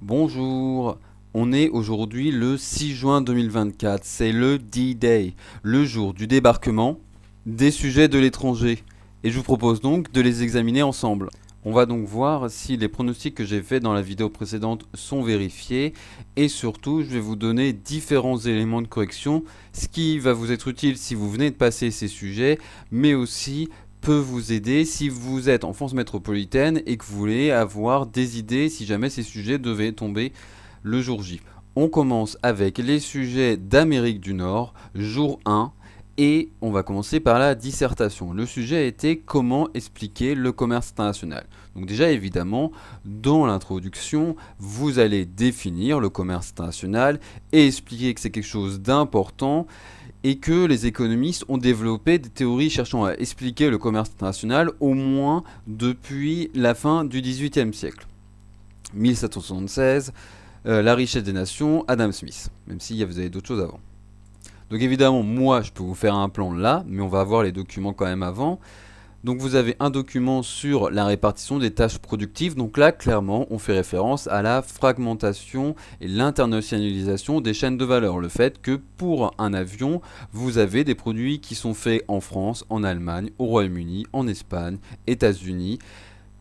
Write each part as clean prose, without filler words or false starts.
Bonjour, on est aujourd'hui le 6 juin 2024, c'est le D-Day, le jour du débarquement des sujets de l'étranger. Et je vous propose donc de les examiner ensemble. On va donc voir si les pronostics que j'ai faits dans la vidéo précédente sont vérifiés et surtout je vais vous donner différents éléments de correction, ce qui va vous être utile si vous venez de passer ces sujets, mais aussi peut vous aider si vous êtes en France métropolitaine et que vous voulez avoir des idées si jamais ces sujets devaient tomber le jour J. On commence avec les sujets d'Amérique du Nord, jour 1, et on va commencer par la dissertation. Le sujet était comment expliquer le commerce international. Donc déjà évidemment, dans l'introduction, vous allez définir le commerce international et expliquer que c'est quelque chose d'important et que les économistes ont développé des théories cherchant à expliquer le commerce international au moins depuis la fin du XVIIIe siècle. 1776, La richesse des nations, Adam Smith, même si vous avez d'autres choses avant. Donc évidemment, moi, je peux vous faire un plan là, mais on va avoir les documents quand même avant. Donc vous avez un document sur la répartition des tâches productives. Donc là, clairement, on fait référence à la fragmentation et l'internationalisation des chaînes de valeur. Le fait que pour un avion, vous avez des produits qui sont faits en France, en Allemagne, au Royaume-Uni, en Espagne, États-Unis,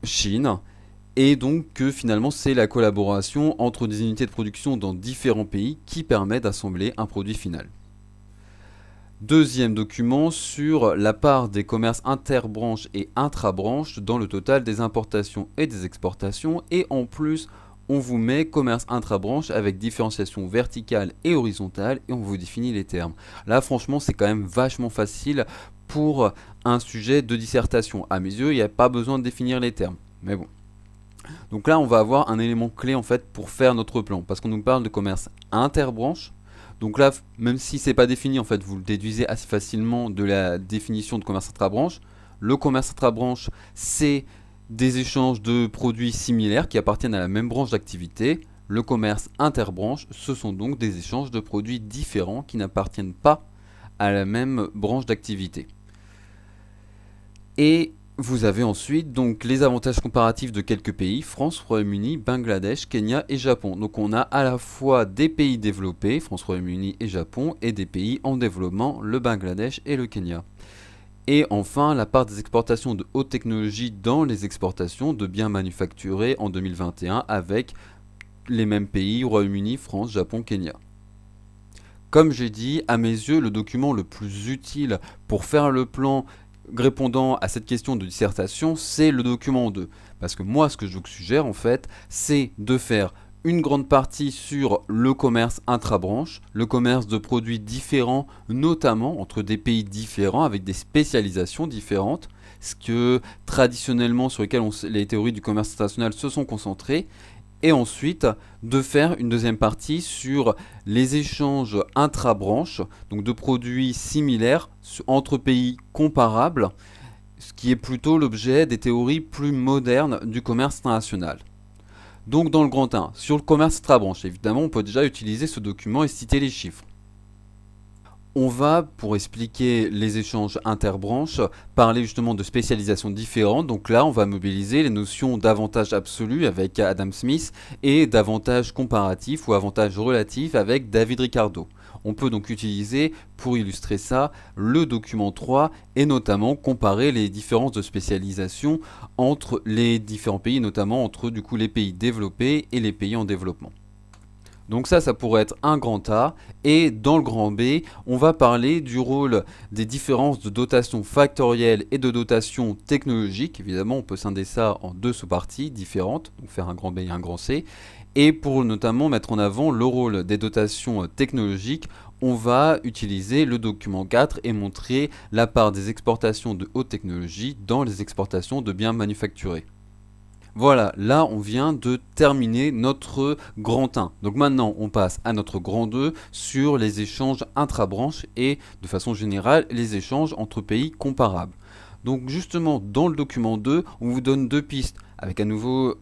Chine. Et donc que finalement c'est la collaboration entre des unités de production dans différents pays qui permet d'assembler un produit final. Deuxième document sur la part des commerces interbranches et intrabranches dans le total des importations et des exportations. Et en plus, on vous met commerce intrabranche avec différenciation verticale et horizontale et on vous définit les termes. Là, franchement, c'est quand même vachement facile pour un sujet de dissertation. À mes yeux, il n'y a pas besoin de définir les termes. Mais bon. Donc là, on va avoir un élément clé en fait pour faire notre plan parce qu'on nous parle de commerce interbranche. Donc là, même si c'est pas défini, en fait, vous le déduisez assez facilement de la définition de commerce intrabranche. Le commerce intrabranche, c'est des échanges de produits similaires qui appartiennent à la même branche d'activité. Le commerce interbranche, ce sont donc des échanges de produits différents qui n'appartiennent pas à la même branche d'activité. Et vous avez ensuite donc les avantages comparatifs de quelques pays, France, Royaume-Uni, Bangladesh, Kenya et Japon. Donc on a à la fois des pays développés, France, Royaume-Uni et Japon, et des pays en développement, le Bangladesh et le Kenya. Et enfin, la part des exportations de haute technologie dans les exportations de biens manufacturés en 2021 avec les mêmes pays, Royaume-Uni, France, Japon, Kenya. Comme j'ai dit, à mes yeux, le document le plus utile pour faire le plan répondant à cette question de dissertation, c'est le document 2. Parce que moi, ce que je vous suggère, en fait, c'est de faire une grande partie sur le commerce intrabranche, le commerce de produits différents, notamment entre des pays différents, avec des spécialisations différentes, ce que traditionnellement sur lesquels les théories du commerce international se sont concentrées, et ensuite de faire une deuxième partie sur les échanges intra-branches, donc de produits similaires entre pays comparables, ce qui est plutôt l'objet des théories plus modernes du commerce international. Donc dans le grand 1, sur le commerce intra-branche, évidemment on peut déjà utiliser ce document et citer les chiffres. On va, pour expliquer les échanges interbranches, parler justement de spécialisations différentes. Donc là, on va mobiliser les notions d'avantage absolu avec Adam Smith et d'avantage comparatif ou avantage relatif avec David Ricardo. On peut donc utiliser, pour illustrer ça, le document 3 et notamment comparer les différences de spécialisation entre les différents pays, notamment entre du coup les pays développés et les pays en développement. Donc ça pourrait être un grand A. Et dans le grand B, on va parler du rôle des différences de dotation factorielle et de dotation technologique. Évidemment, on peut scinder ça en deux sous-parties différentes, donc faire un grand B et un grand C. Et pour notamment mettre en avant le rôle des dotations technologiques, on va utiliser le document 4 et montrer la part des exportations de haute technologie dans les exportations de biens manufacturés. Voilà, là on vient de terminer notre grand 1. Donc maintenant on passe à notre grand 2 sur les échanges intra-branches et de façon générale les échanges entre pays comparables. Donc justement dans le document 2, on vous donne deux pistes avec à nouveau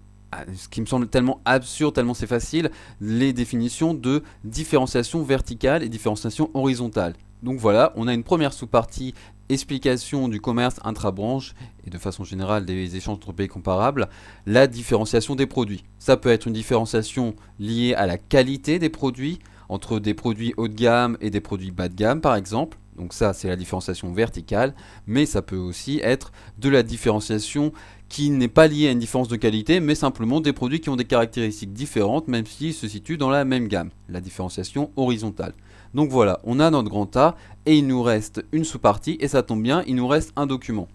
ce qui me semble tellement absurde, tellement c'est facile, les définitions de différenciation verticale et différenciation horizontale. Donc voilà, on a une première sous-partie explication du commerce intra-branche et de façon générale des échanges entre pays comparables, la différenciation des produits. Ça peut être une différenciation liée à la qualité des produits, entre des produits haut de gamme et des produits bas de gamme par exemple. Donc ça, c'est la différenciation verticale, mais ça peut aussi être de la différenciation qui n'est pas liée à une différence de qualité, mais simplement des produits qui ont des caractéristiques différentes, même s'ils se situent dans la même gamme, la différenciation horizontale. Donc voilà, on a notre grand A, et il nous reste une sous-partie, et ça tombe bien, il nous reste un document.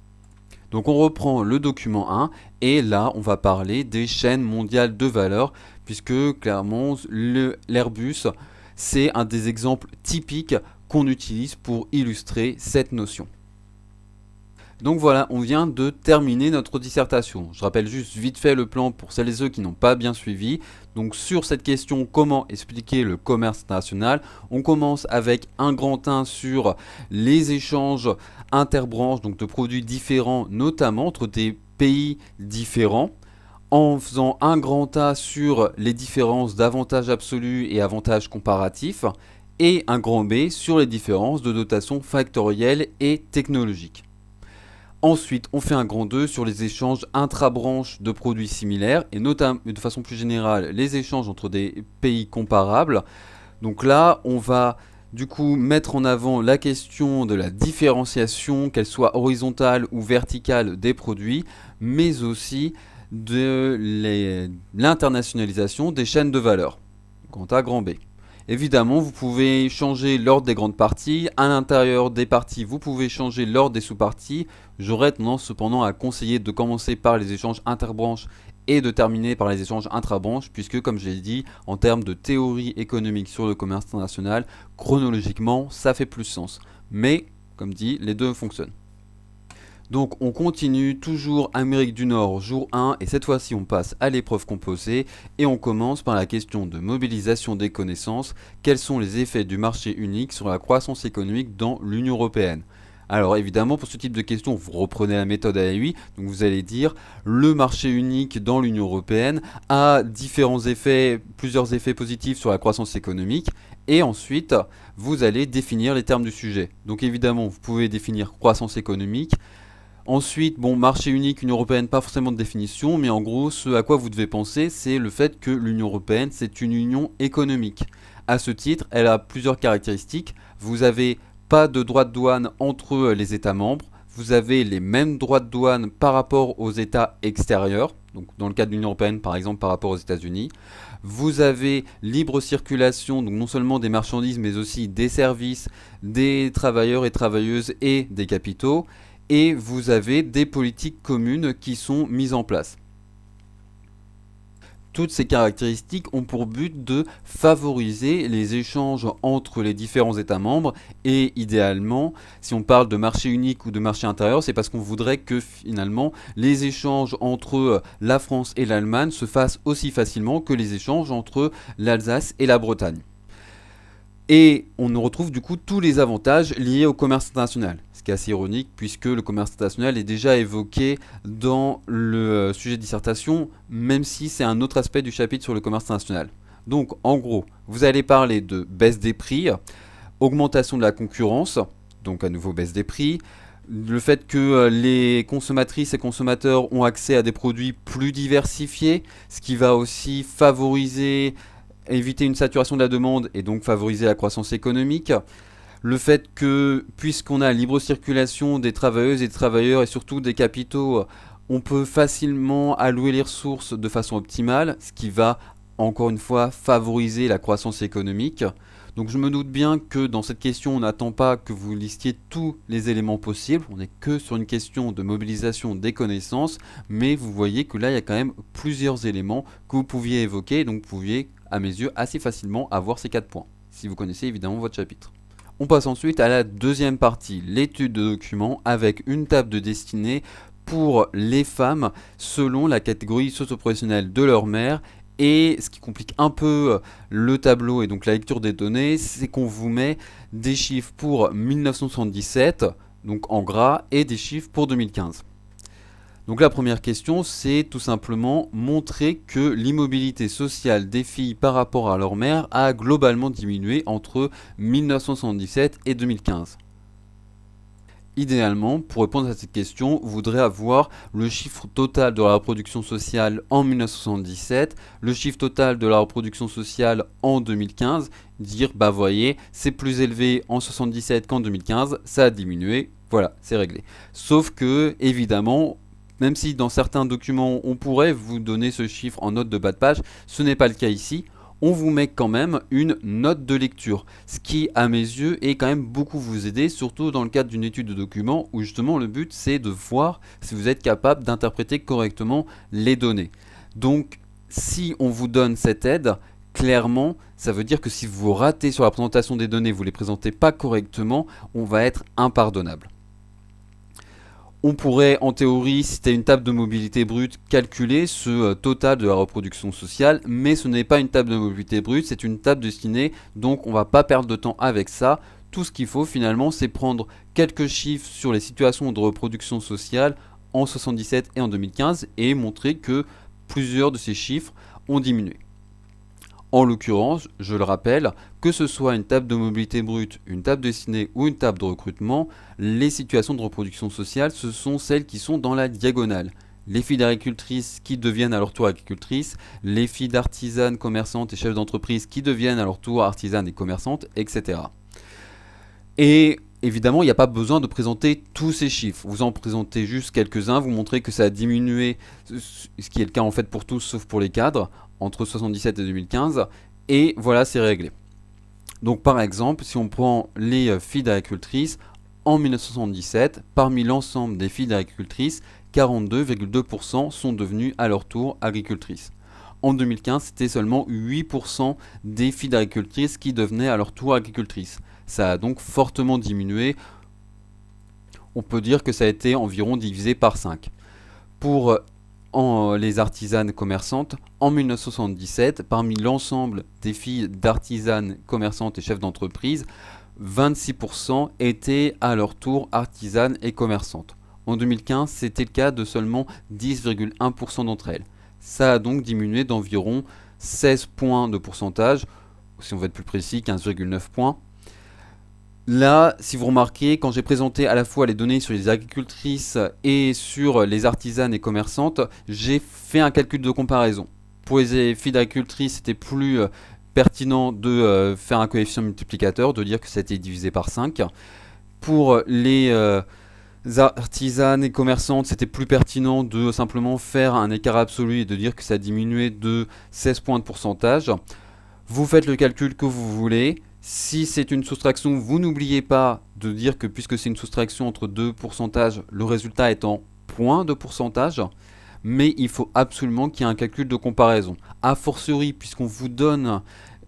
Donc on reprend le document 1, et là, on va parler des chaînes mondiales de valeur, puisque clairement, l'Airbus, c'est un des exemples typiques qu'on utilise pour illustrer cette notion. Donc voilà, on vient de terminer notre dissertation. Je rappelle juste vite fait le plan pour celles et ceux qui n'ont pas bien suivi. Donc sur cette question, comment expliquer le commerce international, on commence avec un grand 1 sur les échanges interbranches, donc de produits différents, notamment entre des pays différents, en faisant un grand A sur les différences d'avantages absolus et avantages comparatifs, et un grand B sur les différences de dotation factorielle et technologique. Ensuite, on fait un grand 2 sur les échanges intra-branches de produits similaires, et notamment de façon plus générale, les échanges entre des pays comparables. Donc là, on va du coup mettre en avant la question de la différenciation, qu'elle soit horizontale ou verticale des produits, mais aussi de l'internationalisation des chaînes de valeur. Grand A, grand B. Évidemment, vous pouvez changer l'ordre des grandes parties. À l'intérieur des parties, vous pouvez changer l'ordre des sous-parties. J'aurais tendance cependant à conseiller de commencer par les échanges interbranches et de terminer par les échanges intrabranches, puisque comme j'ai dit, en termes de théorie économique sur le commerce international, chronologiquement, ça fait plus sens. Mais, comme dit, les deux fonctionnent. Donc on continue toujours Amérique du Nord jour 1 et cette fois-ci on passe à l'épreuve composée et on commence par la question de mobilisation des connaissances. Quels sont les effets du marché unique sur la croissance économique dans l'Union européenne ? Alors évidemment pour ce type de question vous reprenez la méthode AEI, donc vous allez dire le marché unique dans l'Union européenne a différents effets, plusieurs effets positifs sur la croissance économique et ensuite vous allez définir les termes du sujet. Donc évidemment vous pouvez définir croissance économique. Ensuite, bon, marché unique, Union européenne, pas forcément de définition, mais en gros, ce à quoi vous devez penser, c'est le fait que l'Union européenne, c'est une union économique. À ce titre, elle a plusieurs caractéristiques. Vous n'avez pas de droits de douane entre les États membres. Vous avez les mêmes droits de douane par rapport aux États extérieurs. Donc, dans le cas de l'Union européenne, par exemple, par rapport aux États-Unis. Vous avez libre circulation, donc non seulement des marchandises, mais aussi des services, des travailleurs et travailleuses et des capitaux. Et vous avez des politiques communes qui sont mises en place. Toutes ces caractéristiques ont pour but de favoriser les échanges entre les différents États membres et idéalement, si on parle de marché unique ou de marché intérieur, c'est parce qu'on voudrait que finalement les échanges entre la France et l'Allemagne se fassent aussi facilement que les échanges entre l'Alsace et la Bretagne. Et on retrouve du coup tous les avantages liés au commerce international. Ce qui est assez ironique puisque le commerce international est déjà évoqué dans le sujet de dissertation, même si c'est un autre aspect du chapitre sur le commerce international. Donc en gros, vous allez parler de baisse des prix, augmentation de la concurrence, donc à nouveau baisse des prix, le fait que les consommatrices et consommateurs ont accès à des produits plus diversifiés, ce qui va aussi favoriser, éviter une saturation de la demande et donc favoriser la croissance économique. Le fait que, puisqu'on a libre circulation des travailleuses et des travailleurs et surtout des capitaux, on peut facilement allouer les ressources de façon optimale, ce qui va, encore une fois, favoriser la croissance économique. Donc je me doute bien que dans cette question, on n'attend pas que vous listiez tous les éléments possibles, on n'est que sur une question de mobilisation des connaissances, mais vous voyez que là, il y a quand même plusieurs éléments que vous pouviez évoquer, donc vous pouviez, à mes yeux, assez facilement avoir ces 4 points, si vous connaissez évidemment votre chapitre. On passe ensuite à la deuxième partie, l'étude de documents avec une table de destinée pour les femmes selon la catégorie socio-professionnelle de leur mère. Et ce qui complique un peu le tableau et donc la lecture des données, c'est qu'on vous met des chiffres pour 1977, donc en gras, et des chiffres pour 2015. Donc la première question, c'est tout simplement montrer que l'immobilité sociale des filles par rapport à leur mère a globalement diminué entre 1977 et 2015. Idéalement, pour répondre à cette question, vous voudrez avoir le chiffre total de la reproduction sociale en 1977, le chiffre total de la reproduction sociale en 2015, dire bah voyez, c'est plus élevé en 77 qu'en 2015, ça a diminué, voilà, c'est réglé. Sauf que, évidemment, même si dans certains documents on pourrait vous donner ce chiffre en note de bas de page, ce n'est pas le cas ici. On vous met quand même une note de lecture, ce qui à mes yeux est quand même beaucoup vous aider, surtout dans le cadre d'une étude de document où justement le but c'est de voir si vous êtes capable d'interpréter correctement les données. Donc si on vous donne cette aide, clairement ça veut dire que si vous ratez sur la présentation des données, vous ne les présentez pas correctement, on va être impardonnable. On pourrait, en théorie, si tu as une table de mobilité brute, calculer ce total de la reproduction sociale, mais ce n'est pas une table de mobilité brute, c'est une table destinée, donc on ne va pas perdre de temps avec ça. Tout ce qu'il faut finalement, c'est prendre quelques chiffres sur les situations de reproduction sociale en 1977 et en 2015 et montrer que plusieurs de ces chiffres ont diminué. En l'occurrence, je le rappelle, que ce soit une table de mobilité brute, une table destinée ou une table de recrutement, les situations de reproduction sociale, ce sont celles qui sont dans la diagonale. Les filles d'agricultrices qui deviennent à leur tour agricultrices, les filles d'artisanes, commerçantes et chefs d'entreprise qui deviennent à leur tour artisanes et commerçantes, etc. Et évidemment, il n'y a pas besoin de présenter tous ces chiffres. Vous en présentez juste quelques-uns, vous montrez que ça a diminué, ce qui est le cas en fait pour tous sauf pour les cadres, entre 1977 et 2015, et voilà, c'est réglé. Donc par exemple, si on prend les filles d'agricultrices, en 1977, parmi l'ensemble des filles d'agricultrices, 42,2% sont devenues à leur tour agricultrices. En 2015, c'était seulement 8% des filles d'agricultrices qui devenaient à leur tour agricultrices. Ça a donc fortement diminué. On peut dire que ça a été environ divisé par 5. Pour les artisanes commerçantes, en 1977, parmi l'ensemble des filles d'artisanes commerçantes et chefs d'entreprise, 26% étaient à leur tour artisanes et commerçantes. En 2015, c'était le cas de seulement 10,1% d'entre elles. Ça a donc diminué d'environ 16 points de pourcentage, si on veut être plus précis, 15,9 points. Là, si vous remarquez, quand j'ai présenté à la fois les données sur les agricultrices et sur les artisanes et commerçantes, j'ai fait un calcul de comparaison. Pour les filles d'agricultrices, c'était plus pertinent de faire un coefficient multiplicateur, de dire que ça a été divisé par 5. Pour les artisanes et commerçantes, c'était plus pertinent de simplement faire un écart absolu et de dire que ça a diminué de 16 points de pourcentage. Vous faites le calcul que vous voulez. Si c'est une soustraction, vous n'oubliez pas de dire que puisque c'est une soustraction entre deux pourcentages, le résultat est en points de pourcentage. Mais il faut absolument qu'il y ait un calcul de comparaison. A fortiori, puisqu'on vous donne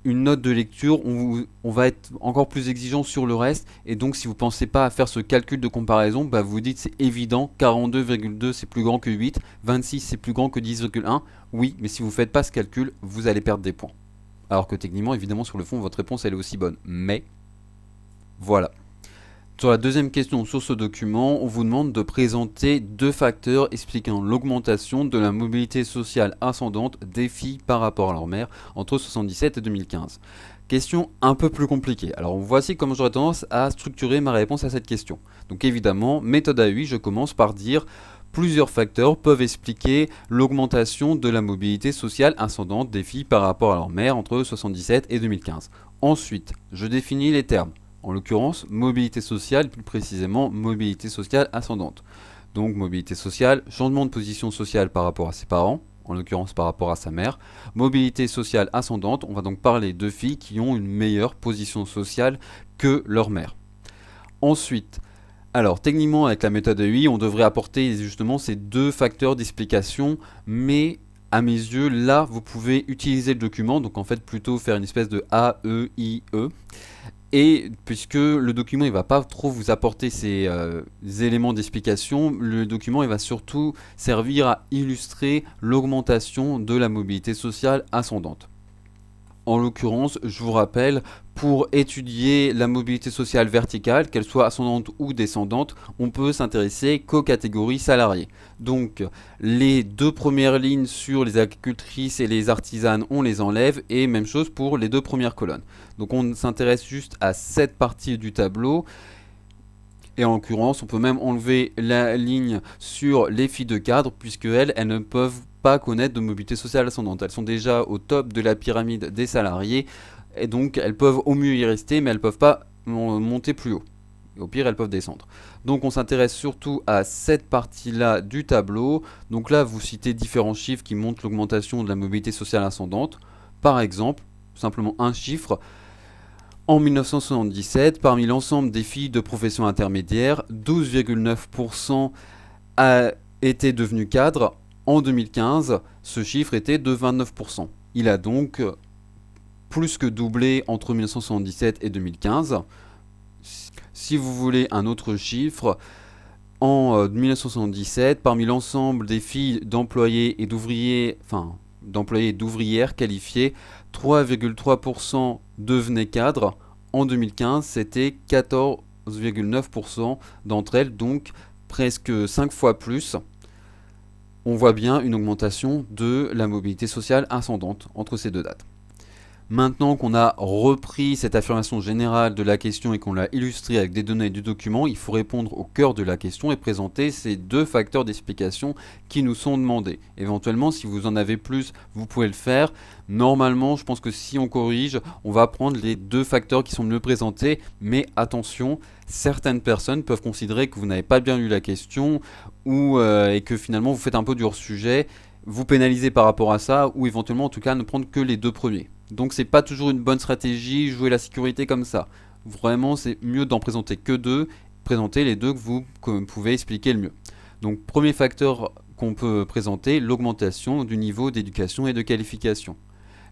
une note de lecture, on va être encore plus exigeant sur le reste. Et donc, si vous ne pensez pas à faire ce calcul de comparaison, bah vous dites c'est évident, 42,2 c'est plus grand que 8, 26 c'est plus grand que 10,1. Oui, mais si vous ne faites pas ce calcul, vous allez perdre des points. Alors que techniquement, évidemment, sur le fond, votre réponse elle est aussi bonne. Mais, voilà. Sur la deuxième question sur ce document, on vous demande de présenter deux facteurs expliquant l'augmentation de la mobilité sociale ascendante des filles par rapport à leur mère entre 1977 et 2015. Question un peu plus compliquée. Alors voici comment j'aurais tendance à structurer ma réponse à cette question. Donc évidemment, méthode A8, je commence par dire plusieurs facteurs peuvent expliquer l'augmentation de la mobilité sociale ascendante des filles par rapport à leur mère entre 1977 et 2015. Ensuite, je définis les termes. En l'occurrence, mobilité sociale, plus précisément mobilité sociale ascendante. Donc mobilité sociale, changement de position sociale par rapport à ses parents, en l'occurrence par rapport à sa mère. Mobilité sociale ascendante, on va donc parler de filles qui ont une meilleure position sociale que leur mère. Ensuite, alors techniquement avec la méthode AI, on devrait apporter justement ces deux facteurs d'explication, mais à mes yeux, là, vous pouvez utiliser le document, donc en fait plutôt faire une espèce de A, E, I, E. Et puisque le document ne va pas trop vous apporter ces éléments d'explication, le document il va surtout servir à illustrer l'augmentation de la mobilité sociale ascendante. En l'occurrence, je vous rappelle, pour étudier la mobilité sociale verticale, qu'elle soit ascendante ou descendante, on peut s'intéresser qu'aux catégories salariées. Donc, les deux premières lignes sur les agricultrices et les artisanes, on les enlève, et même chose pour les deux premières colonnes. Donc, on s'intéresse juste à cette partie du tableau. Et en l'occurrence, on peut même enlever la ligne sur les filles de cadre, puisque elles ne peuvent pas connaître de mobilité sociale ascendante. Elles sont déjà au top de la pyramide des salariés, et donc elles peuvent au mieux y rester, mais elles ne peuvent pas monter plus haut. Et au pire, elles peuvent descendre. Donc on s'intéresse surtout à cette partie-là du tableau. Donc là, vous citez différents chiffres qui montrent l'augmentation de la mobilité sociale ascendante. Par exemple, simplement un chiffre. En 1977, parmi l'ensemble des filles de profession intermédiaire, 12,9% étaient devenues cadres. En 2015, ce chiffre était de 29%. Il a donc plus que doublé entre 1977 et 2015. Si vous voulez un autre chiffre, en 1977, parmi l'ensemble des filles d'employés et d'ouvriers, d'employés et d'ouvrières qualifiées, 3,3% devenaient cadres. En 2015, c'était 14,9% d'entre elles, donc presque 5 fois plus. On voit bien une augmentation de la mobilité sociale ascendante entre ces deux dates. Maintenant qu'on a repris cette affirmation générale de la question et qu'on l'a illustrée avec des données du document, il faut répondre au cœur de la question et présenter ces deux facteurs d'explication qui nous sont demandés. Éventuellement, si vous en avez plus, vous pouvez le faire. Normalement, je pense que si on corrige, on va prendre les deux facteurs qui sont mieux présentés, mais attention, certaines personnes peuvent considérer que vous n'avez pas bien lu la question et que finalement vous faites un peu du hors-sujet, vous pénalisez par rapport à ça, ou éventuellement en tout cas ne prendre que les deux premiers. Donc c'est pas toujours une bonne stratégie, jouer la sécurité comme ça. Vraiment, c'est mieux d'en présenter que deux, présenter les deux que vous pouvez expliquer le mieux. Donc premier facteur qu'on peut présenter, l'augmentation du niveau d'éducation et de qualification.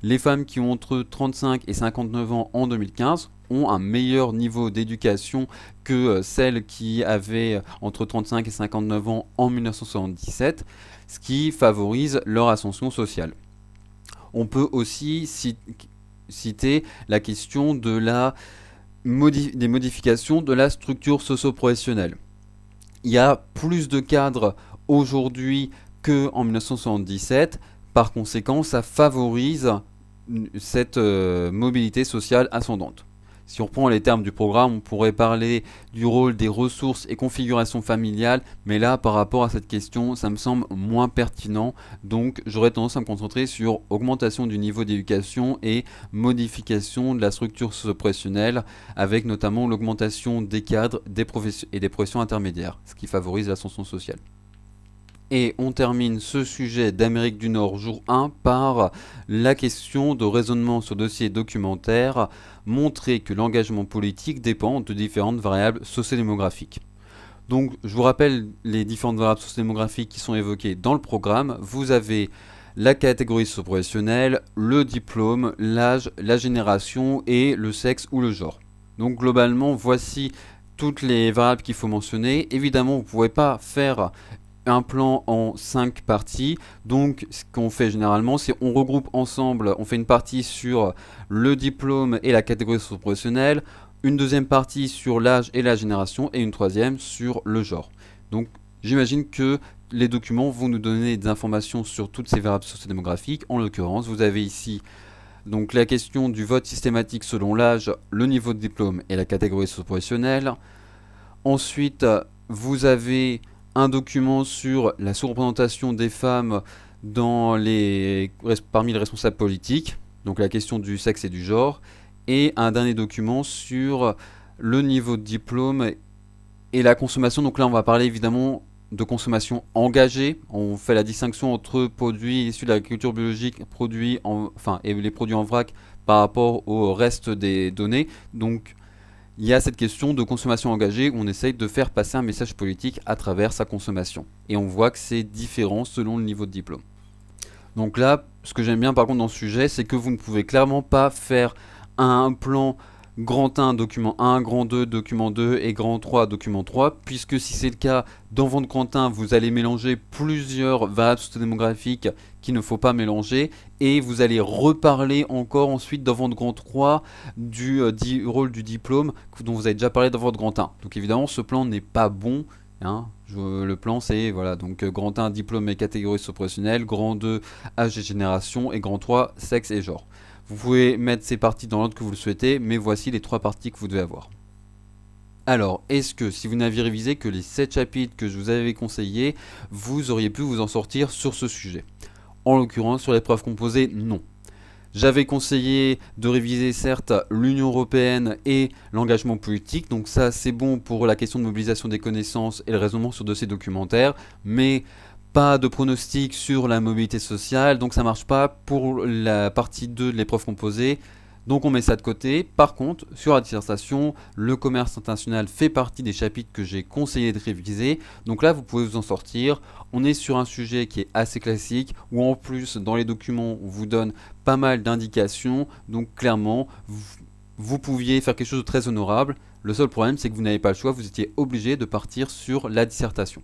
Les femmes qui ont entre 35 et 59 ans en 2015 ont un meilleur niveau d'éducation que celles qui avaient entre 35 et 59 ans en 1977, ce qui favorise leur ascension sociale. On peut aussi citer la question de des modifications de la structure socio-professionnelle. Il y a plus de cadres aujourd'hui qu'en 1977, par conséquent, ça favorise cette mobilité sociale ascendante. Si on reprend les termes du programme, on pourrait parler du rôle des ressources et configurations familiales, mais là, par rapport à cette question, ça me semble moins pertinent. Donc, j'aurais tendance à me concentrer sur augmentation du niveau d'éducation et modification de la structure socio-professionnelle, avec notamment l'augmentation des cadres et des professions intermédiaires, ce qui favorise l'ascension sociale. Et on termine ce sujet d'Amérique du Nord jour 1 par la question de raisonnement sur dossier documentaire, montrer que l'engagement politique dépend de différentes variables sociodémographiques. Donc je vous rappelle les différentes variables sociodémographiques qui sont évoquées dans le programme. Vous avez la catégorie socio-professionnelle, le diplôme, l'âge, la génération et le sexe ou le genre. Donc globalement, voici toutes les variables qu'il faut mentionner. Évidemment, vous ne pouvez pas faire un plan en 5 parties. Donc ce qu'on fait généralement, c'est on regroupe ensemble, on fait une partie sur le diplôme et la catégorie socio-professionnelle, une deuxième partie sur l'âge et la génération et une troisième sur le genre. Donc j'imagine que les documents vont nous donner des informations sur toutes ces variables sociodémographiques. En l'occurrence, vous avez ici donc la question du vote systématique selon l'âge, le niveau de diplôme et la catégorie socio-professionnelle. Ensuite, vous avez un document sur la sous-représentation des femmes parmi les responsables politiques, donc la question du sexe et du genre, et un dernier document sur le niveau de diplôme et la consommation. Donc là, on va parler évidemment de consommation engagée. On fait la distinction entre produits issus de l'agriculture biologique, et les produits en vrac par rapport au reste des données. Donc il y a cette question de consommation engagée où on essaye de faire passer un message politique à travers sa consommation. Et on voit que c'est différent selon le niveau de diplôme. Donc là, ce que j'aime bien par contre dans ce sujet, c'est que vous ne pouvez clairement pas faire un plan grand 1, document 1, grand 2, document 2 et grand 3, document 3, puisque si c'est le cas, dans votre grand 1, vous allez mélanger plusieurs variables sociodémographiques qu'il ne faut pas mélanger, et vous allez reparler encore ensuite dans votre grand 3 du rôle du diplôme dont vous avez déjà parlé dans votre grand 1. Donc évidemment, ce plan n'est pas bon. Le plan c'est donc grand 1 diplôme et catégorie socio-professionnelle, grand 2 âge et génération et grand 3 sexe et genre. Vous pouvez mettre ces parties dans l'ordre que vous le souhaitez, mais voici les 3 parties que vous devez avoir. Alors, est-ce que si vous n'aviez révisé que les 7 chapitres que je vous avais conseillés, vous auriez pu vous en sortir sur ce sujet? En l'occurrence, sur l'épreuve composée, non. J'avais conseillé de réviser certes l'Union européenne et l'engagement politique, donc ça c'est bon pour la question de mobilisation des connaissances et le raisonnement sur dossier documentaire, mais pas de pronostic sur la mobilité sociale, donc ça marche pas pour la partie 2 de l'épreuve composée. Donc on met ça de côté. Par contre, sur la dissertation, le commerce international fait partie des chapitres que j'ai conseillé de réviser. Donc là, vous pouvez vous en sortir. On est sur un sujet qui est assez classique, où en plus, dans les documents, on vous donne pas mal d'indications. Donc clairement, vous pouviez faire quelque chose de très honorable. Le seul problème, c'est que vous n'avez pas le choix. Vous étiez obligé de partir sur la dissertation.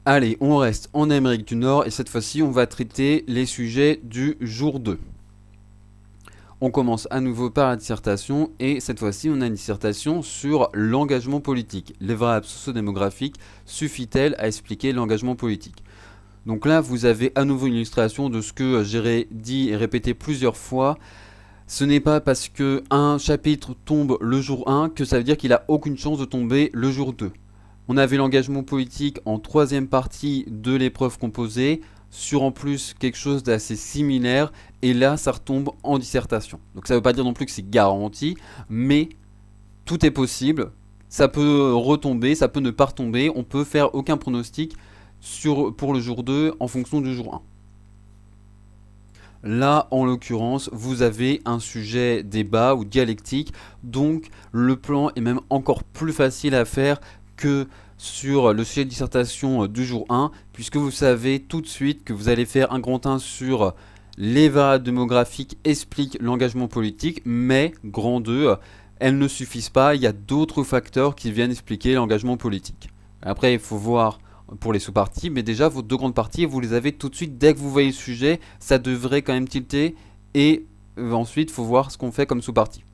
Allez, on reste en Amérique du Nord et cette fois-ci, on va traiter les sujets du jour 2. On commence à nouveau par la dissertation et cette fois-ci on a une dissertation sur l'engagement politique. Les variables sociodémographiques suffit-elle à expliquer l'engagement politique? Donc là vous avez à nouveau une illustration de ce que j'ai dit et répété plusieurs fois. Ce n'est pas parce qu'un chapitre tombe le jour 1 que ça veut dire qu'il n'a aucune chance de tomber le jour 2. On avait l'engagement politique en troisième partie de l'épreuve composée, sur en plus quelque chose d'assez similaire, et là ça retombe en dissertation. Donc ça ne veut pas dire non plus que c'est garanti, mais tout est possible, ça peut retomber, ça peut ne pas retomber, on peut faire aucun pronostic pour le jour 2 en fonction du jour 1. Là, en l'occurrence, vous avez un sujet débat ou dialectique, donc le plan est même encore plus facile à faire que sur le sujet de dissertation du jour 1, puisque vous savez tout de suite que vous allez faire un grand 1 sur les variables démographiques expliquent l'engagement politique, mais grand 2, elles ne suffisent pas, il y a d'autres facteurs qui viennent expliquer l'engagement politique. Après, il faut voir pour les sous-parties, mais déjà vos deux grandes parties, vous les avez tout de suite dès que vous voyez le sujet, ça devrait quand même tilter, et ensuite, il faut voir ce qu'on fait comme sous-partie.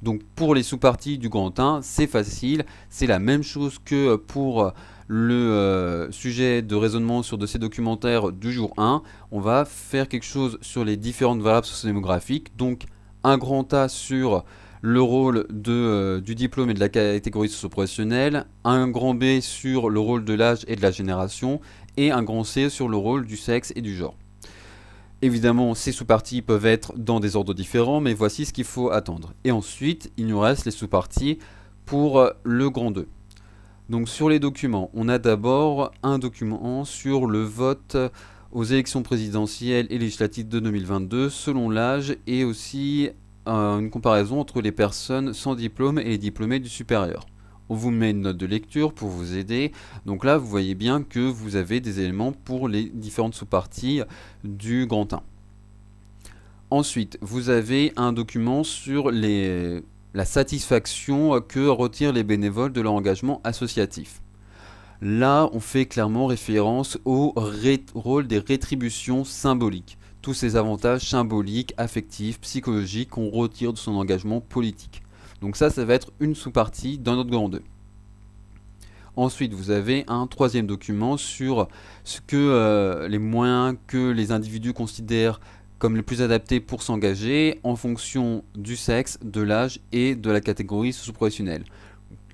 Donc pour les sous-parties du grand 1, c'est facile, c'est la même chose que pour le sujet de raisonnement sur dossier documentaire du jour 1. On va faire quelque chose sur les différentes variables sociodémographiques, donc un grand A sur le rôle du diplôme et de la catégorie socio-professionnelle, un grand B sur le rôle de l'âge et de la génération, et un grand C sur le rôle du sexe et du genre. Évidemment, ces sous-parties peuvent être dans des ordres différents, mais voici ce qu'il faut attendre. Et ensuite, il nous reste les sous-parties pour le grand 2. Donc sur les documents, on a d'abord un document sur le vote aux élections présidentielles et législatives de 2022 selon l'âge et aussi une comparaison entre les personnes sans diplôme et les diplômés du supérieur. On vous met une note de lecture pour vous aider. Donc là, vous voyez bien que vous avez des éléments pour les différentes sous-parties du grand 1. Ensuite, vous avez un document sur la satisfaction que retirent les bénévoles de leur engagement associatif. Là, on fait clairement référence au rôle des rétributions symboliques. Tous ces avantages symboliques, affectifs, psychologiques qu'on retire de son engagement politique. Donc ça va être une sous-partie dans notre grand 2. Ensuite, vous avez un troisième document sur ce que les moyens que les individus considèrent comme les plus adaptés pour s'engager en fonction du sexe, de l'âge et de la catégorie socio-professionnelle.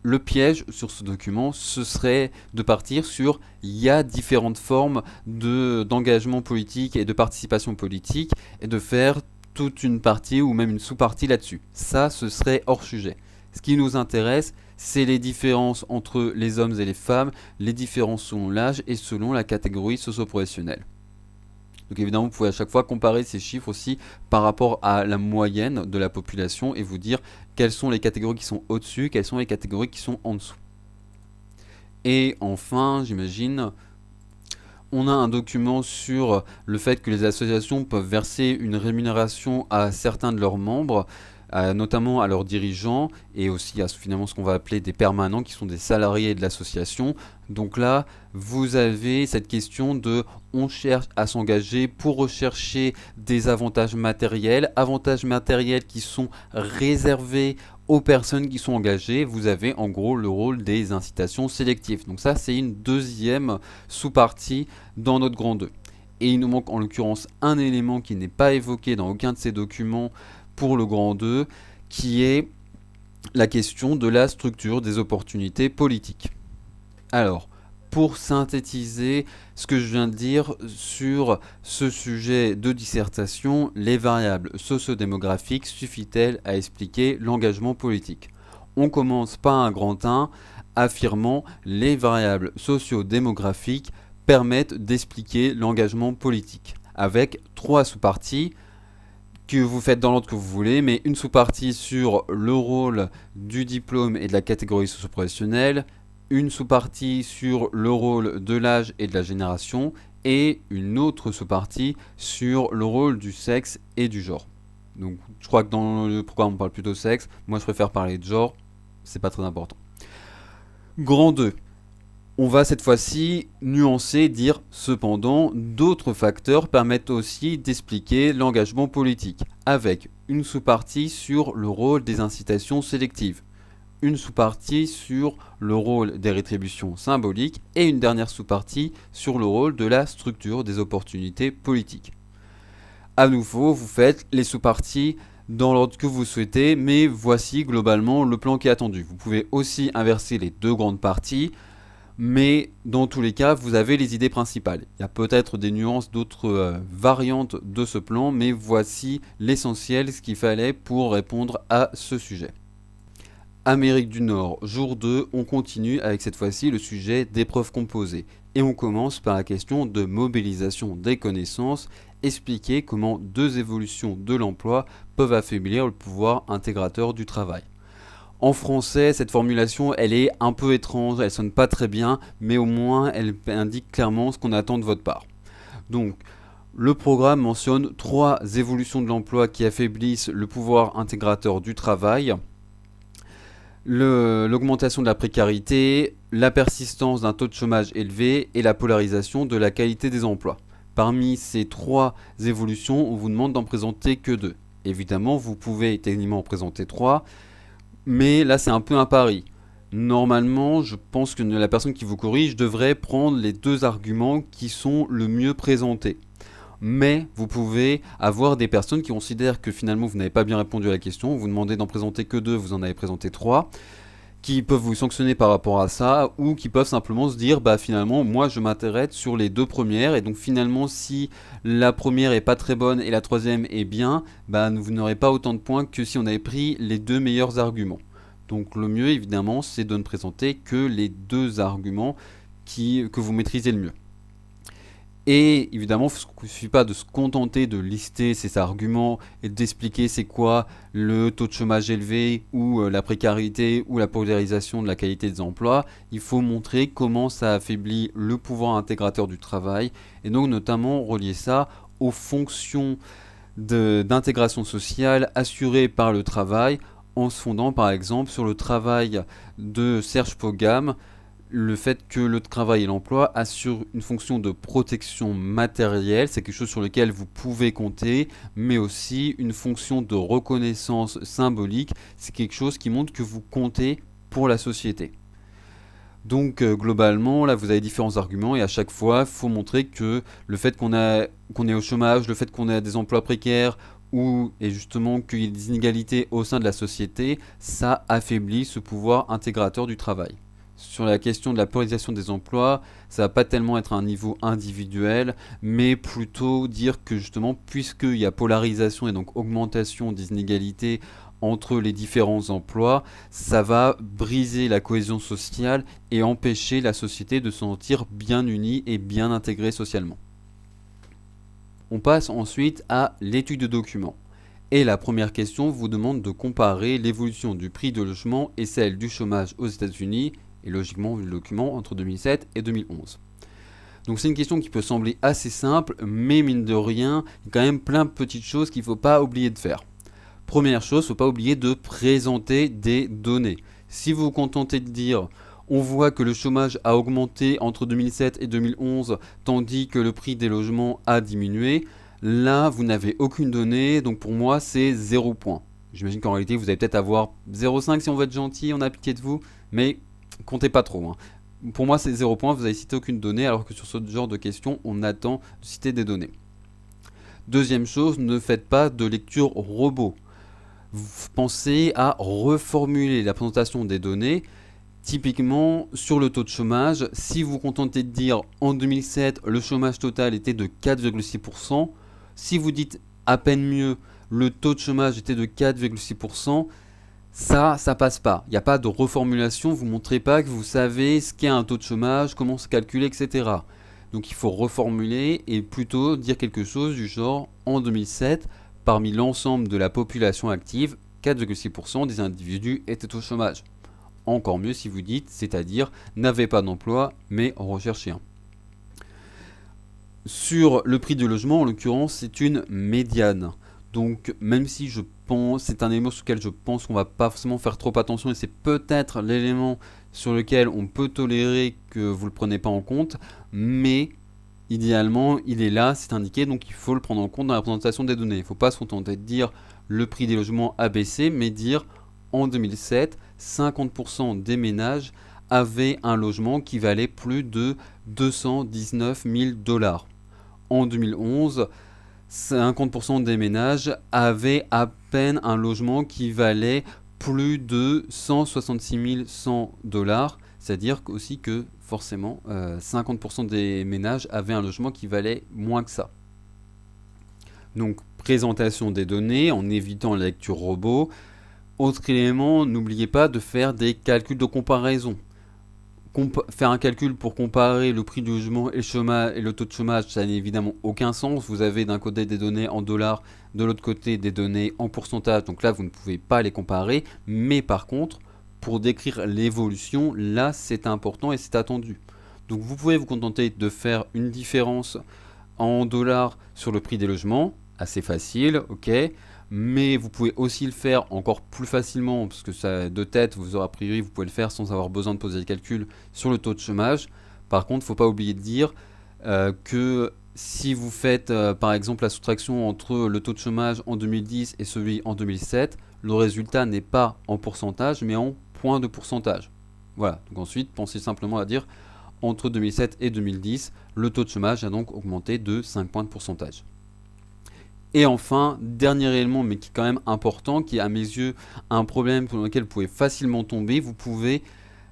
Le piège sur ce document, ce serait de partir sur il y a différentes formes d'engagement politique et de participation politique et de faire toute une partie ou même une sous-partie là-dessus. Ça, ce serait hors sujet. Ce qui nous intéresse, c'est les différences entre les hommes et les femmes, les différences selon l'âge et selon la catégorie socio-professionnelle. Donc évidemment, vous pouvez à chaque fois comparer ces chiffres aussi par rapport à la moyenne de la population et vous dire quelles sont les catégories qui sont au-dessus, quelles sont les catégories qui sont en dessous. Et enfin, j'imagine, on a un document sur le fait que les associations peuvent verser une rémunération à certains de leurs membres, notamment à leurs dirigeants et aussi à finalement ce qu'on va appeler des permanents qui sont des salariés de l'association. Donc là, vous avez cette question de on cherche à s'engager pour rechercher des avantages matériels qui sont réservés aux personnes qui sont engagées. Vous avez en gros le rôle des incitations sélectives. Donc ça, c'est une deuxième sous-partie dans notre grand 2. Et il nous manque en l'occurrence un élément qui n'est pas évoqué dans aucun de ces documents pour le grand 2, qui est la question de la structure des opportunités politiques. Alors, pour synthétiser ce que je viens de dire sur ce sujet de dissertation, les variables sociodémographiques suffit-elles à expliquer l'engagement politique? On commence par un grand 1, affirmant les variables sociodémographiques permettent d'expliquer l'engagement politique, avec 3 sous-parties que vous faites dans l'ordre que vous voulez, mais une sous-partie sur le rôle du diplôme et de la catégorie socio-professionnelle, une sous-partie sur le rôle de l'âge et de la génération, et une autre sous-partie sur le rôle du sexe et du genre. Donc je crois que dans le programme on parle plutôt de sexe, moi je préfère parler de genre, c'est pas très important. Grand 2. On va cette fois-ci nuancer, dire cependant, d'autres facteurs permettent aussi d'expliquer l'engagement politique, avec une sous-partie sur le rôle des incitations sélectives, une sous-partie sur le rôle des rétributions symboliques et une dernière sous-partie sur le rôle de la structure des opportunités politiques. À nouveau, vous faites les sous-parties dans l'ordre que vous souhaitez, mais voici globalement le plan qui est attendu. Vous pouvez aussi inverser les deux grandes parties, mais dans tous les cas, vous avez les idées principales. Il y a peut-être des nuances, d'autres variantes de ce plan, mais voici l'essentiel, ce qu'il fallait pour répondre à ce sujet. Amérique du Nord, jour 2, on continue avec cette fois-ci le sujet d'épreuves composées. Et on commence par la question de mobilisation des connaissances, expliquer comment deux évolutions de l'emploi peuvent affaiblir le pouvoir intégrateur du travail. En français, cette formulation, elle est un peu étrange, elle sonne pas très bien, mais au moins elle indique clairement ce qu'on attend de votre part. Donc, le programme mentionne 3 évolutions de l'emploi qui affaiblissent le pouvoir intégrateur du travail. L'augmentation de la précarité, la persistance d'un taux de chômage élevé et la polarisation de la qualité des emplois. Parmi ces 3 évolutions, on vous demande d'en présenter que 2. Évidemment, vous pouvez techniquement en présenter 3, mais là c'est un peu un pari. Normalement, je pense que la personne qui vous corrige devrait prendre les 2 arguments qui sont le mieux présentés. Mais vous pouvez avoir des personnes qui considèrent que finalement vous n'avez pas bien répondu à la question, vous demandez d'en présenter que 2, vous en avez présenté 3, qui peuvent vous sanctionner par rapport à ça, ou qui peuvent simplement se dire bah finalement moi je m'intéresse sur les 2 premières, et donc finalement si la première est pas très bonne et la troisième est bien, bah vous n'aurez pas autant de points que si on avait pris les 2 meilleurs arguments. Donc le mieux évidemment c'est de ne présenter que les 2 arguments que vous maîtrisez le mieux. Et évidemment, il ne suffit pas de se contenter de lister ces arguments et d'expliquer c'est quoi le taux de chômage élevé ou la précarité ou la polarisation de la qualité des emplois. Il faut montrer comment ça affaiblit le pouvoir intégrateur du travail et donc notamment relier ça aux fonctions d'intégration sociale assurées par le travail en se fondant par exemple sur le travail de Serge Pogam, le fait que le travail et l'emploi assurent une fonction de protection matérielle, c'est quelque chose sur lequel vous pouvez compter, mais aussi une fonction de reconnaissance symbolique, c'est quelque chose qui montre que vous comptez pour la société. Donc globalement, là vous avez différents arguments et à chaque fois, il faut montrer que le fait qu'on est au chômage, le fait qu'on ait des emplois précaires, et justement qu'il y ait des inégalités au sein de la société, ça affaiblit ce pouvoir intégrateur du travail. Sur la question de la polarisation des emplois, ça va pas tellement être à un niveau individuel, mais plutôt dire que justement, puisqu'il y a polarisation et donc augmentation des inégalités entre les différents emplois, ça va briser la cohésion sociale et empêcher la société de se sentir bien unie et bien intégrée socialement. On passe ensuite à l'étude de documents. Et la première question vous demande de comparer l'évolution du prix de logement et celle du chômage aux États-Unis et logiquement le document entre 2007 et 2011. Donc c'est une question qui peut sembler assez simple, mais mine de rien, il y a quand même plein de petites choses qu'il ne faut pas oublier de faire. Première chose, il ne faut pas oublier de présenter des données. Si vous vous contentez de dire on voit que le chômage a augmenté entre 2007 et 2011, tandis que le prix des logements a diminué, là vous n'avez aucune donnée, donc pour moi c'est 0 point. J'imagine qu'en réalité vous allez peut-être avoir 0,5 si on veut être gentil, on a pitié de vous, mais comptez pas trop. Pour moi, c'est 0 point, vous n'avez cité aucune donnée, alors que sur ce genre de questions, on attend de citer des données. Deuxième chose, ne faites pas de lecture robot. pensez à reformuler la présentation des données. Typiquement, sur le taux de chômage, si vous vous contentez de dire en 2007, le chômage total était de 4,6%, si vous dites à peine mieux, le taux de chômage était de 4,6%, ça passe pas. Il n'y a pas de reformulation, vous ne montrez pas que vous savez ce qu'est un taux de chômage, comment se calculer, etc. Donc il faut reformuler et plutôt dire quelque chose du genre en 2007, parmi l'ensemble de la population active, 4,6% des individus étaient au chômage. Encore mieux si vous dites, c'est-à-dire n'avaient pas d'emploi mais en recherchaient un. Sur le prix du logement, en l'occurrence, c'est une médiane. Donc même si je pense, c'est un élément sur lequel je pense qu'on va pas forcément faire trop attention et c'est peut-être l'élément sur lequel on peut tolérer que vous ne le prenez pas en compte, mais idéalement il est là, c'est indiqué, donc il faut le prendre en compte dans la présentation des données. Il ne faut pas se contenter de dire le prix des logements a baissé, mais dire en 2007, 50% des ménages avaient un logement qui valait plus de 219 000 $. En 2011, 50% des ménages avaient à peine un logement qui valait plus de 166 100 $. C'est-à-dire aussi que forcément 50% des ménages avaient un logement qui valait moins que ça. Donc présentation des données en évitant la lecture robot. Autre élément, n'oubliez pas de faire des calculs de comparaison. Faire un calcul pour comparer le prix du logement et le taux de chômage, ça n'a évidemment aucun sens. Vous avez d'un côté des données en dollars, de l'autre côté des données en pourcentage. Donc là, vous ne pouvez pas les comparer. Mais par contre, pour décrire l'évolution, là, c'est important et c'est attendu. Donc vous pouvez vous contenter de faire une différence en dollars sur le prix des logements. Assez facile, ok. Mais vous pouvez aussi le faire encore plus facilement, parce que ça, de tête, vous aurez a priori, vous pouvez le faire sans avoir besoin de poser des calculs sur le taux de chômage. Par contre, il ne faut pas oublier de dire que si vous faites par exemple la soustraction entre le taux de chômage en 2010 et celui en 2007, le résultat n'est pas en pourcentage, mais en point de pourcentage. Voilà, donc ensuite, pensez simplement à dire entre 2007 et 2010, le taux de chômage a donc augmenté de 5 points de pourcentage. Et enfin, dernier élément, mais qui est quand même important, qui est à mes yeux un problème pour lequel vous pouvez facilement tomber, vous pouvez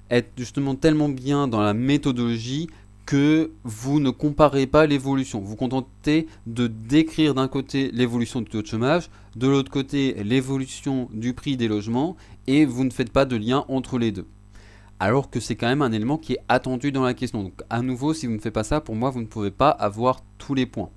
être justement tellement bien dans la méthodologie que vous ne comparez pas l'évolution. Vous vous contentez de décrire d'un côté l'évolution du taux de chômage, de l'autre côté l'évolution du prix des logements, et vous ne faites pas de lien entre les deux. Alors que c'est quand même un élément qui est attendu dans la question. Donc à nouveau, si vous ne faites pas ça, pour moi, vous ne pouvez pas avoir tous les points.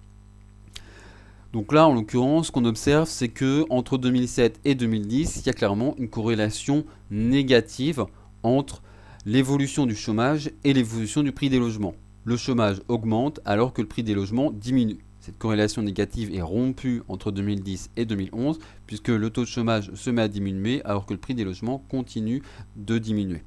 Donc là, en l'occurrence, ce qu'on observe, c'est que entre 2007 et 2010, il y a clairement une corrélation négative entre l'évolution du chômage et l'évolution du prix des logements. Le chômage augmente alors que le prix des logements diminue. Cette corrélation négative est rompue entre 2010 et 2011 puisque le taux de chômage se met à diminuer alors que le prix des logements continue de diminuer.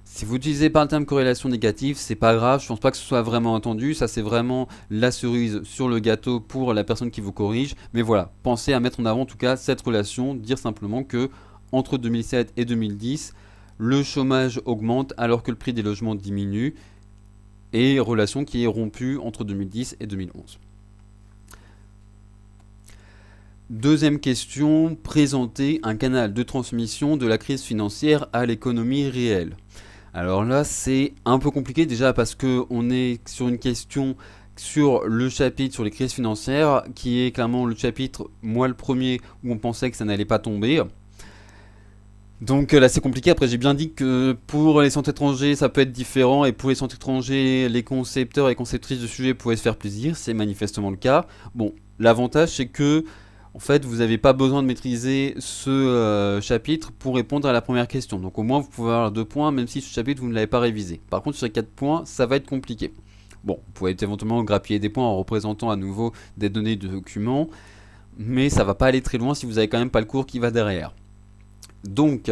Si vous utilisez pas le terme corrélation négative, c'est pas grave, je pense pas que ce soit vraiment entendu, ça c'est vraiment la cerise sur le gâteau pour la personne qui vous corrige, mais voilà, pensez à mettre en avant en tout cas cette relation, dire simplement que entre 2007 et 2010, le chômage augmente alors que le prix des logements diminue, et relation qui est rompue entre 2010 et 2011. Deuxième question, présenter un canal de transmission de la crise financière à l'économie réelle. Alors là, c'est un peu compliqué déjà parce qu'on est sur une question sur le chapitre sur les crises financières qui est clairement le chapitre, moi le premier, où on pensait que ça n'allait pas tomber. Donc là c'est compliqué, après j'ai bien dit que pour les centres étrangers ça peut être différent et pour les centres étrangers les concepteurs et conceptrices de sujets pouvaient se faire plaisir, c'est manifestement le cas. Bon, l'avantage c'est que en fait, vous n'avez pas besoin de maîtriser ce chapitre pour répondre à la première question. Donc au moins, vous pouvez avoir 2 points, même si ce chapitre, vous ne l'avez pas révisé. Par contre, sur les 4 points, ça va être compliqué. Bon, vous pouvez éventuellement grappiller des points en représentant à nouveau des données de documents, mais ça ne va pas aller très loin si vous n'avez quand même pas le cours qui va derrière. Donc,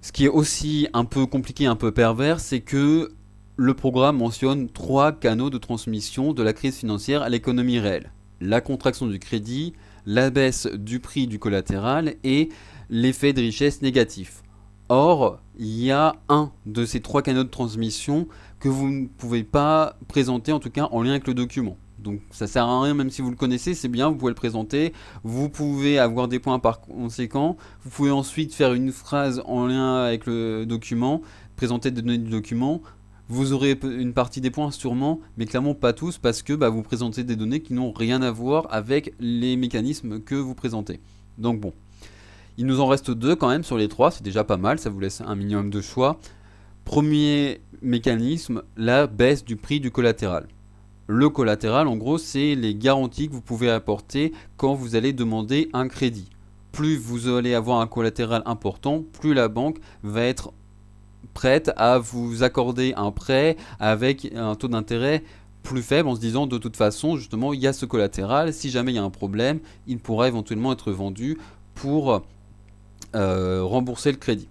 ce qui est aussi un peu compliqué, un peu pervers, c'est que le programme mentionne 3 canaux de transmission de la crise financière à l'économie réelle. La contraction du crédit, la baisse du prix du collatéral et l'effet de richesse négatif. Or, il y a un de ces 3 canaux de transmission que vous ne pouvez pas présenter, en tout cas en lien avec le document. Donc ça sert à rien, même si vous le connaissez, c'est bien, vous pouvez le présenter, vous pouvez avoir des points par conséquent, vous pouvez ensuite faire une phrase en lien avec le document, présenter des données du document. Vous aurez une partie des points sûrement, mais clairement pas tous, parce que vous présentez des données qui n'ont rien à voir avec les mécanismes que vous présentez. Donc bon, il nous en reste 2 quand même sur les 3, c'est déjà pas mal, ça vous laisse un minimum de choix. Premier mécanisme, la baisse du prix du collatéral. Le collatéral, en gros, c'est les garanties que vous pouvez apporter quand vous allez demander un crédit. Plus vous allez avoir un collatéral important, plus la banque va être prête à vous accorder un prêt avec un taux d'intérêt plus faible en se disant de toute façon, justement, il y a ce collatéral, si jamais il y a un problème, il pourra éventuellement être vendu pour rembourser le crédit.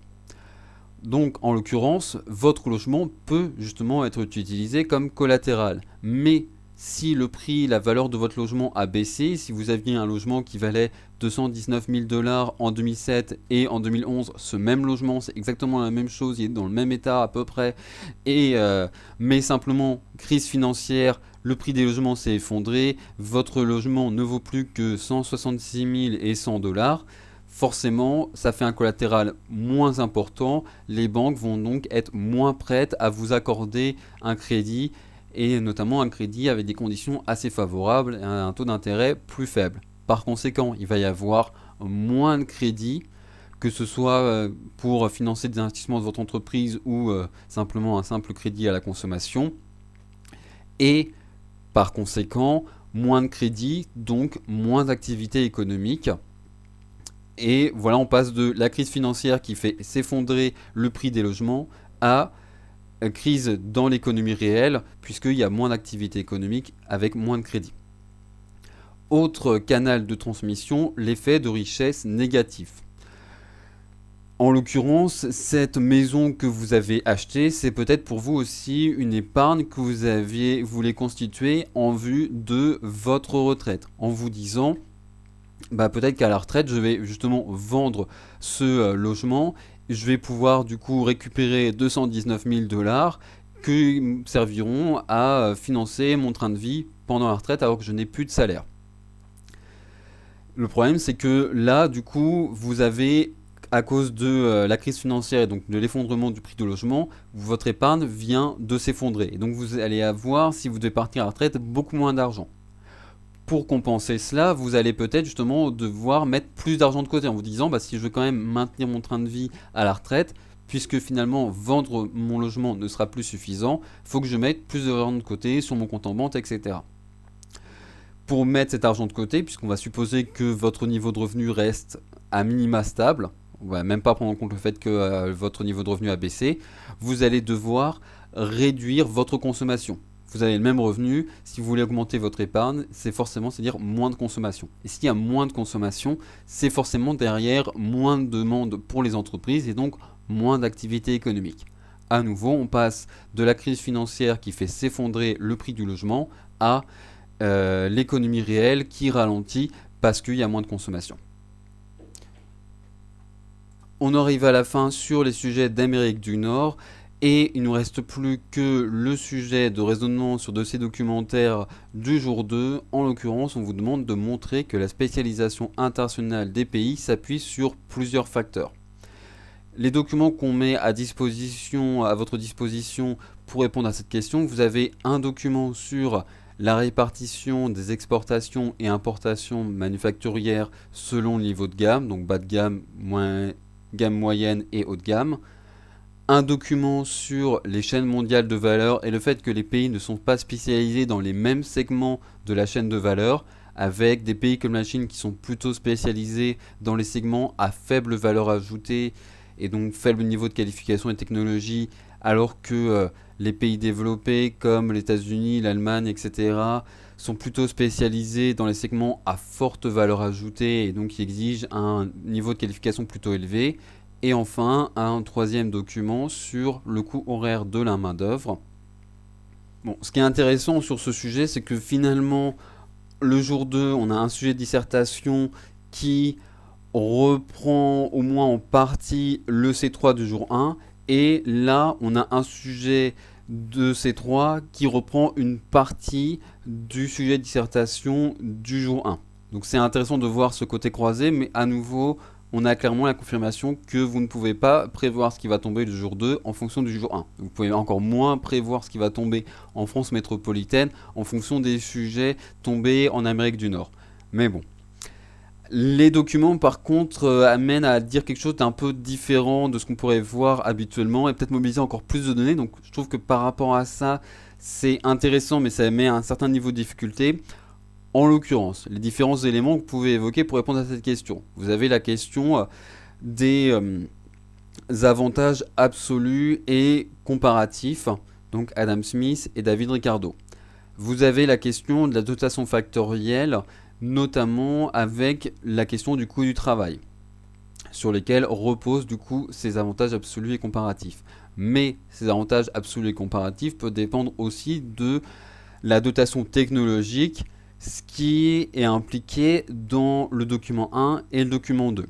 Donc, en l'occurrence, votre logement peut justement être utilisé comme collatéral. Mais si le prix, la valeur de votre logement a baissé, si vous aviez un logement qui valait 219 000 $ en 2007 et en 2011, ce même logement, c'est exactement la même chose, il est dans le même état à peu près, mais simplement, crise financière, le prix des logements s'est effondré, votre logement ne vaut plus que 166 000 et 100 $. Forcément, ça fait un collatéral moins important. Les banques vont donc être moins prêtes à vous accorder un crédit, et notamment un crédit avec des conditions assez favorables et un taux d'intérêt plus faible. Par conséquent, il va y avoir moins de crédits, que ce soit pour financer des investissements de votre entreprise ou simplement un simple crédit à la consommation. Et par conséquent, moins de crédits, donc moins d'activité économique. Et voilà, on passe de la crise financière qui fait s'effondrer le prix des logements à crise dans l'économie réelle, puisqu'il y a moins d'activité économique avec moins de crédit. Autre canal de transmission, l'effet de richesse négatif. En l'occurrence, cette maison que vous avez achetée, c'est peut-être pour vous aussi une épargne que vous voulez constituer en vue de votre retraite, en vous disant peut-être qu'à la retraite, je vais justement vendre ce logement. Je vais pouvoir du coup récupérer 219 000 $ qui me serviront à financer mon train de vie pendant la retraite alors que je n'ai plus de salaire. Le problème, c'est que là, du coup, vous avez, à cause de la crise financière et donc de l'effondrement du prix du logement, votre épargne vient de s'effondrer. Et donc vous allez avoir, si vous devez partir à la retraite, beaucoup moins d'argent. Pour compenser cela, vous allez peut-être justement devoir mettre plus d'argent de côté en vous disant si je veux quand même maintenir mon train de vie à la retraite, puisque finalement vendre mon logement ne sera plus suffisant, il faut que je mette plus d'argent de côté sur mon compte en banque, etc. Pour mettre cet argent de côté, puisqu'on va supposer que votre niveau de revenu reste à minima stable, on va même pas prendre en compte le fait que votre niveau de revenu a baissé, vous allez devoir réduire votre consommation. Vous avez le même revenu, si vous voulez augmenter votre épargne, c'est forcément, c'est-à-dire moins de consommation. Et s'il y a moins de consommation, c'est forcément derrière moins de demande pour les entreprises et donc moins d'activité économique. À nouveau, on passe de la crise financière qui fait s'effondrer le prix du logement à l'économie réelle qui ralentit parce qu'il y a moins de consommation. On arrive à la fin sur les sujets d'Amérique du Nord. Et il ne nous reste plus que le sujet de raisonnement sur dossier documentaire du jour 2. En l'occurrence, on vous demande de montrer que la spécialisation internationale des pays s'appuie sur plusieurs facteurs. Les documents qu'on met à votre disposition pour répondre à cette question, vous avez un document sur la répartition des exportations et importations manufacturières selon le niveau de gamme, donc bas de gamme, gamme moyenne et haut de gamme. Un document sur les chaînes mondiales de valeur et le fait que les pays ne sont pas spécialisés dans les mêmes segments de la chaîne de valeur, avec des pays comme la Chine qui sont plutôt spécialisés dans les segments à faible valeur ajoutée et donc faible niveau de qualification et technologie, alors que les pays développés comme les États-Unis, l'Allemagne, etc. sont plutôt spécialisés dans les segments à forte valeur ajoutée et donc qui exigent un niveau de qualification plutôt élevé. Et enfin, un troisième document sur le coût horaire de la main-d'œuvre. Bon, ce qui est intéressant sur ce sujet, c'est que finalement, le jour 2, on a un sujet de dissertation qui reprend au moins en partie le C3 du jour 1. Et là, on a un sujet de ces trois qui reprend une partie du sujet de dissertation du jour 1. Donc c'est intéressant de voir ce côté croisé, mais à nouveau, on a clairement la confirmation que vous ne pouvez pas prévoir ce qui va tomber le jour 2 en fonction du jour 1. Vous pouvez encore moins prévoir ce qui va tomber en France métropolitaine en fonction des sujets tombés en Amérique du Nord. Mais bon. Les documents, par contre, amènent à dire quelque chose d'un peu différent de ce qu'on pourrait voir habituellement et peut-être mobiliser encore plus de données. Donc, je trouve que par rapport à ça, c'est intéressant, mais ça met un certain niveau de difficulté. En l'occurrence, les différents éléments que vous pouvez évoquer pour répondre à cette question. Vous avez la question des avantages absolus et comparatifs, donc Adam Smith et David Ricardo. Vous avez la question de la dotation factorielle, notamment avec la question du coût du travail, sur lesquels reposent du coup ces avantages absolus et comparatifs. Mais ces avantages absolus et comparatifs peuvent dépendre aussi de la dotation technologique, ce qui est impliqué dans le document 1 et le document 2.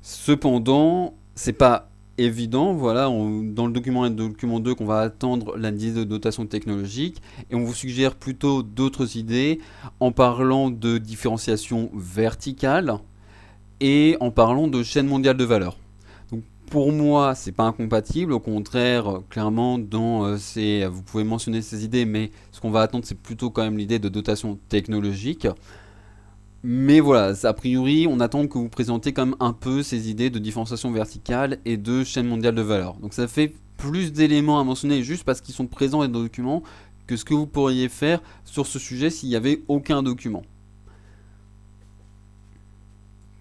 Cependant, c'est pas évident, voilà, dans le document 1 et le document 2 qu'on va attendre l'analyse de dotation technologique et on vous suggère plutôt d'autres idées en parlant de différenciation verticale et en parlant de chaîne mondiale de valeur. Donc pour moi, c'est pas incompatible, au contraire, clairement, vous pouvez mentionner ces idées, mais ce qu'on va attendre, c'est plutôt quand même l'idée de dotation technologique. Mais voilà, a priori, on attend que vous présentez quand même un peu ces idées de différenciation verticale et de chaîne mondiale de valeur. Donc ça fait plus d'éléments à mentionner juste parce qu'ils sont présents dans les documents que ce que vous pourriez faire sur ce sujet s'il n'y avait aucun document.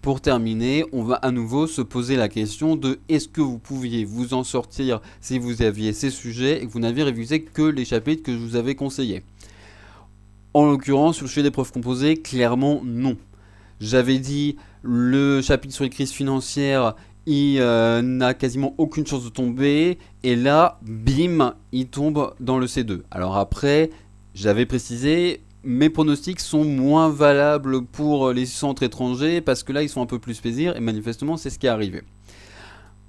Pour terminer, on va à nouveau se poser la question de est-ce que vous pouviez vous en sortir si vous aviez ces sujets et que vous n'aviez révisé que les chapitres que je vous avais conseillés. En l'occurrence, sur le sujet des preuves composées, clairement non. J'avais dit le chapitre sur les crises financières, il n'a quasiment aucune chance de tomber. Et là, bim, il tombe dans le C2. Alors après, j'avais précisé, mes pronostics sont moins valables pour les centres étrangers parce que là, ils sont un peu plus plaisir et manifestement, c'est ce qui est arrivé.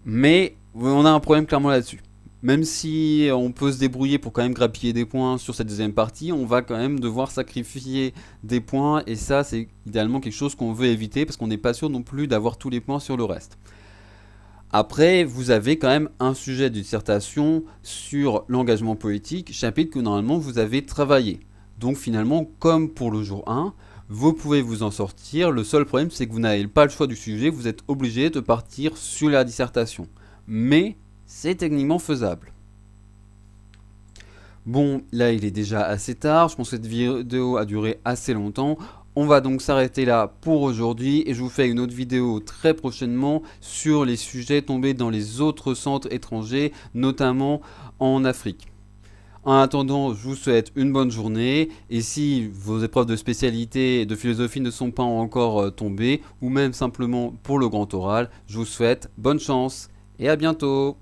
Mais on a un problème clairement là-dessus. Même si on peut se débrouiller pour quand même grappiller des points sur cette deuxième partie, on va quand même devoir sacrifier des points et ça c'est idéalement quelque chose qu'on veut éviter parce qu'on n'est pas sûr non plus d'avoir tous les points sur le reste. Après, vous avez quand même un sujet de dissertation sur l'engagement politique, chapitre que normalement vous avez travaillé. Donc finalement, comme pour le jour 1, vous pouvez vous en sortir. Le seul problème c'est que vous n'avez pas le choix du sujet, vous êtes obligé de partir sur la dissertation. Mais c'est techniquement faisable. Bon, là il est déjà assez tard, je pense que cette vidéo a duré assez longtemps. On va donc s'arrêter là pour aujourd'hui et je vous fais une autre vidéo très prochainement sur les sujets tombés dans les autres centres étrangers, notamment en Afrique. En attendant, je vous souhaite une bonne journée et si vos épreuves de spécialité et de philosophie ne sont pas encore tombées, ou même simplement pour le grand oral, je vous souhaite bonne chance et à bientôt.